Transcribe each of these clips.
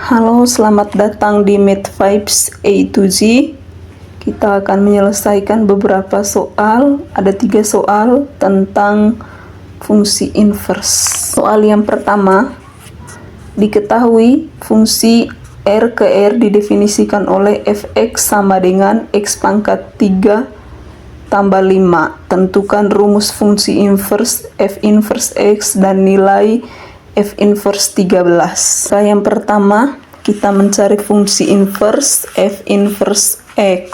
Halo, selamat datang di Math Vibes A to Z. Kita akan menyelesaikan beberapa soal. Ada 3 soal tentang fungsi inverse. Soal yang pertama, diketahui fungsi R ke R didefinisikan oleh fx sama dengan x pangkat 3 tambah 5. Tentukan rumus fungsi inverse f inverse x dan nilai f inverse 13. Yang pertama, kita mencari fungsi inverse f inverse x.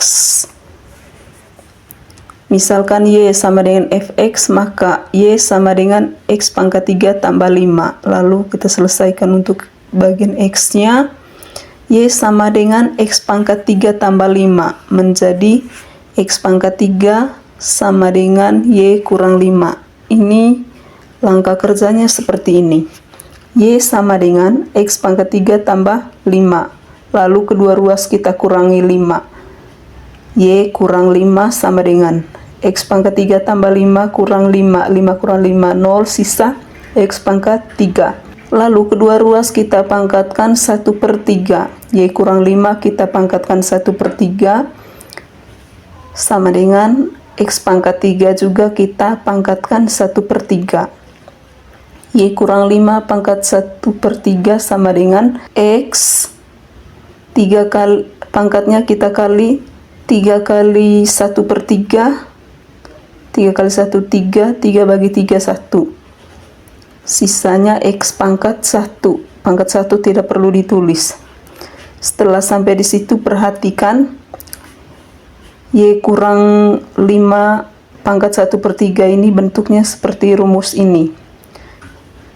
Misalkan y sama dengan fx, maka y sama dengan x pangkat 3 tambah 5. Lalu kita selesaikan untuk bagian x-nya. Y sama dengan x pangkat 3 tambah 5 menjadi x pangkat 3 sama dengan y kurang 5. Ini langkah kerjanya seperti ini. Y sama dengan x pangkat 3 tambah 5. Lalu kedua ruas kita kurangi 5. Y kurang 5 sama dengan x pangkat 3 tambah 5 kurang 5. 5 kurang 5, 0, sisa x pangkat 3. Lalu kedua ruas kita pangkatkan 1/3. Y kurang 5 kita pangkatkan 1/3. Sama dengan x pangkat 3 juga kita pangkatkan 1/3. Y kurang 5 pangkat 1/3 sama dengan x 3 kali pangkatnya kita kali 3 kali 1/3. 3 kali 1 3, 3 bagi 3 1. Sisanya x pangkat 1. Pangkat 1 tidak perlu ditulis. Setelah sampai di situ, perhatikan y kurang 5 pangkat 1/3 ini bentuknya seperti rumus ini.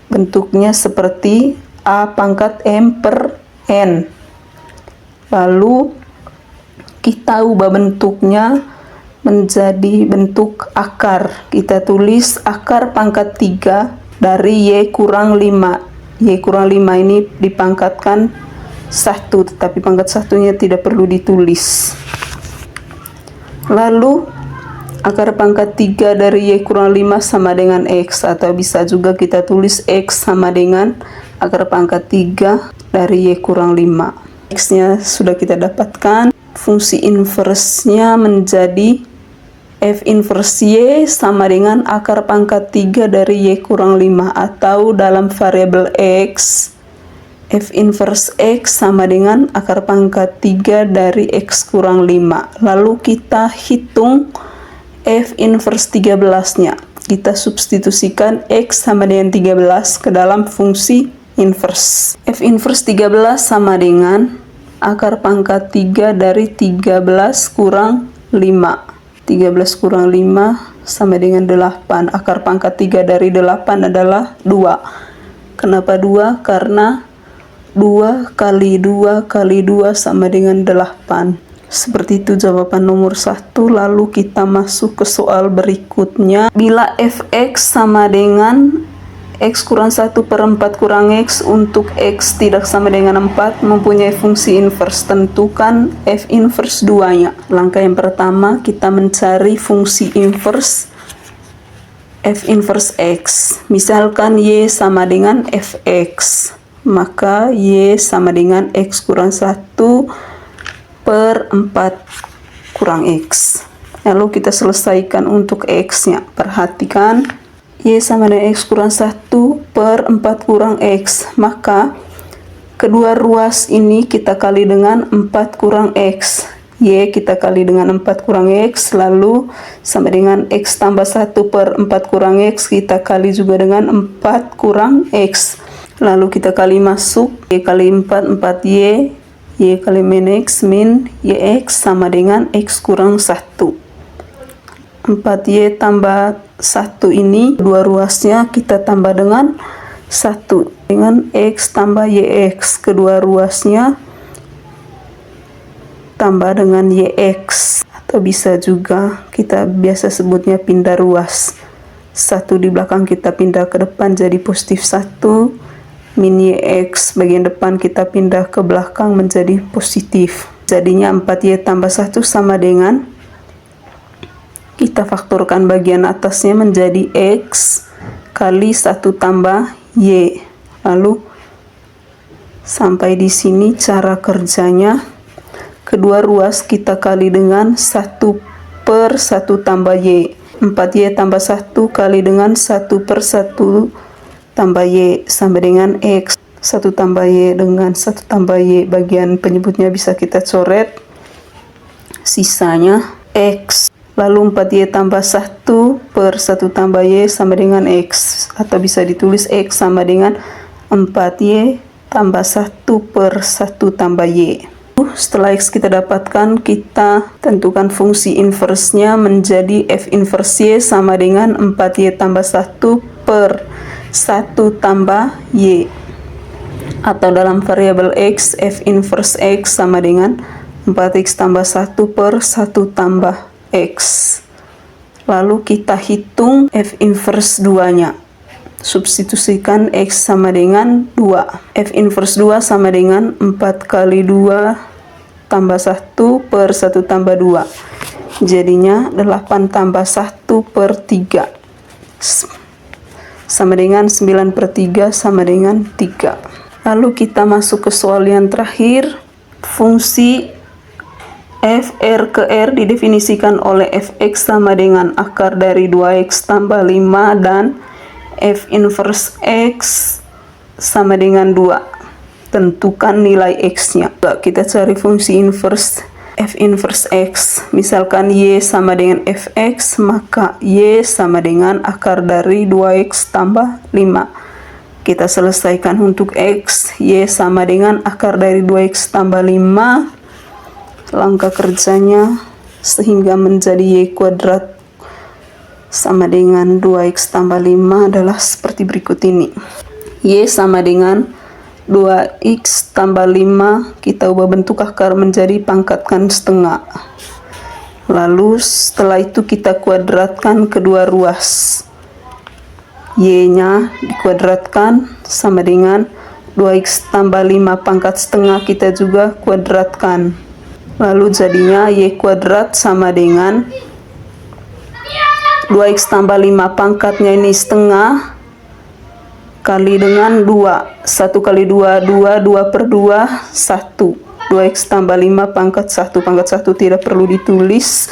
Bentuknya seperti A pangkat M per N. Lalu kita ubah bentuknya menjadi bentuk akar. Kita tulis akar pangkat 3 dari Y kurang 5. Y kurang 5 ini dipangkatkan 1, tetapi pangkat 1-nya tidak perlu ditulis. Lalu akar pangkat 3 dari Y kurang 5 sama dengan X, atau bisa juga kita tulis X sama dengan akar pangkat 3 dari Y kurang 5. X-nya sudah kita dapatkan. Fungsi inverse-nya menjadi F inverse Y sama dengan akar pangkat 3 dari Y kurang 5, atau dalam variabel X, F inverse X sama dengan akar pangkat 3 dari X kurang 5. Lalu kita hitung F inverse 13-nya. Kita substitusikan X sama dengan 13 ke dalam fungsi inverse. F inverse 13 sama dengan akar pangkat 3 dari 13 kurang 5. 13 kurang 5 sama dengan 8. Akar pangkat 3 dari 8 adalah 2. Kenapa 2? Karena 2 kali 2 kali 2 sama dengan 8. Seperti itu jawaban nomor 1. Lalu kita masuk ke soal berikutnya. Bila fx sama dengan x kurang 1/4 kurang x untuk x tidak sama dengan 4 mempunyai fungsi inverse, tentukan f inverse 2-nya. Langkah yang pertama, kita mencari fungsi inverse f inverse x. Misalkan y sama dengan fx, maka y sama dengan x kurang 1/4 kurang x. Lalu kita selesaikan untuk x-nya. Perhatikan, y sama dengan x kurang 1/4 kurang x. Maka kedua ruas ini kita kali dengan 4 kurang x. Y kita kali dengan 4 kurang x, lalu sama dengan x tambah 1/4 kurang x, kita kali juga dengan 4 kurang x. Lalu kita kali masuk, y kali 4, 4y, y kali min x min yx sama dengan x kurang 1. 4y tambah 1 ini, dua ruasnya kita tambah dengan 1. Dengan x tambah yx, kedua ruasnya tambah dengan yx. Atau bisa juga kita biasa sebutnya pindah ruas. 1 di belakang kita pindah ke depan jadi positif 1. Min yx bagian depan kita pindah ke belakang menjadi positif. Jadinya 4y tambah 1 sama dengan, kita faktorkan bagian atasnya menjadi x kali 1 tambah y. Lalu Sampai di sini cara kerjanya. Kedua ruas kita kali dengan 1 per 1 tambah Y. 4Y tambah 1 kali dengan 1 per 1 tambah Y sama dengan X. 1 tambah Y dengan 1 tambah Y. Bagian penyebutnya bisa kita coret. Sisanya X. Lalu 4Y tambah 1 per 1 tambah Y sama dengan X. Atau bisa ditulis X sama dengan 4Y tambah 1 per 1 tambah Y. Setelah X kita dapatkan, kita tentukan fungsi inversnya menjadi F inverse Y sama dengan 4Y tambah 1 per 1 tambah Y. Atau dalam variabel X, F inverse X sama dengan 4X tambah 1 per 1 tambah X. Lalu kita hitung F inverse 2-nya. Substitusikan X sama dengan 2. F inverse 2 sama dengan 4 kali 2 tambah 1 per 1 tambah 2. Jadinya 8 tambah 1 per 3. Sama dengan 9 per 3 sama dengan 3. Lalu kita masuk ke soal yang terakhir. Fungsi f R ke R didefinisikan oleh fx sama dengan akar dari 2x tambah 5 dan f inverse x sama dengan 2. Tentukan nilai x-nya. Kita cari fungsi inverse f inverse x. Misalkan y sama dengan fx, maka y sama dengan akar dari 2x tambah 5. Kita selesaikan untuk x. Y sama dengan akar dari 2x tambah 5. Langkah kerjanya sehingga menjadi y kuadrat sama dengan 2x tambah 5 adalah seperti berikut ini. Y sama dengan 2x tambah 5, kita ubah bentuk akar menjadi pangkatkan setengah. Lalu setelah itu kita kuadratkan kedua ruas. Y-nya dikuadratkan sama dengan 2x tambah 5 pangkat setengah, kita juga kuadratkan. Lalu jadinya y kuadrat sama dengan 2x tambah 5 pangkatnya ini setengah kali dengan 2. 1 kali 2, 2 per 2, 1. 2x tambah 5 pangkat 1. Pangkat 1 tidak perlu ditulis.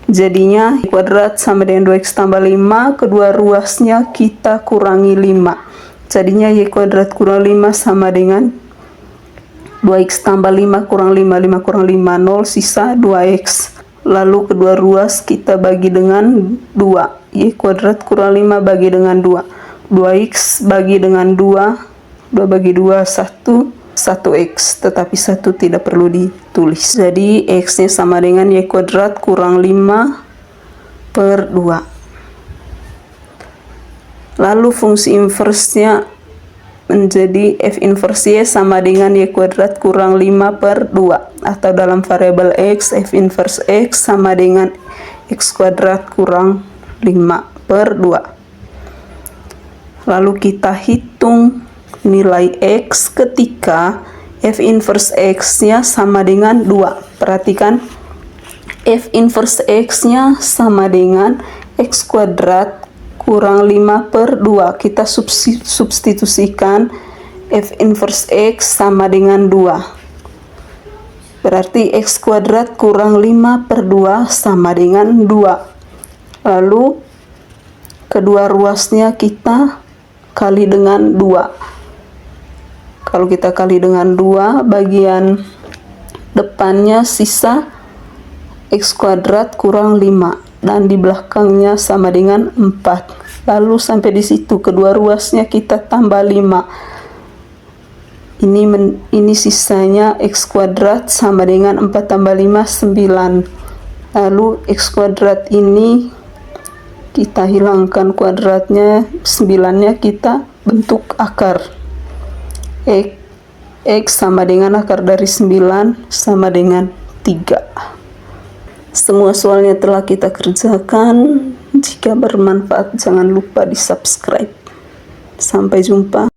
Jadinya y kuadrat sama dengan 2x tambah 5. Kedua ruasnya kita kurangi 5. Jadinya y kuadrat kurang 5 sama dengan 2x tambah 5 kurang 5, 5 kurang 5, 0, sisa 2x. Lalu kedua ruas kita bagi dengan 2. Y kuadrat kurang 5 bagi dengan 2. 2x bagi dengan 2. 2 bagi 2, 1. 1x. Tetapi 1 tidak perlu ditulis. Jadi x-nya sama dengan y kuadrat kurang 5 per 2. Lalu fungsi inversnya menjadi f inverse y sama dengan y kuadrat kurang 5 per 2. Atau dalam variabel x, f inverse x sama dengan x kuadrat kurang 5 per 2. Lalu kita hitung nilai x ketika f inverse x-nya sama dengan 2. Perhatikan, f inverse x-nya sama dengan x kuadrat kurang 5 per 2. Kita substitusikan f inverse x sama dengan 2. Berarti x kuadrat kurang 5 per 2 sama dengan 2. Lalu kedua ruasnya kita kali dengan 2. Kalau kita kali dengan 2, bagian depannya sisa x kuadrat kurang 5. Dan di belakangnya sama dengan 4. Lalu sampai di situ kedua ruasnya kita tambah 5. Ini sisanya x kuadrat sama dengan 4 tambah 5, 9. Lalu x kuadrat ini kita hilangkan kuadratnya, 9-nya kita bentuk akar. X sama dengan akar dari 9 sama dengan 3. Semua soalnya telah kita kerjakan. Jika bermanfaat jangan lupa di subscribe. Sampai jumpa.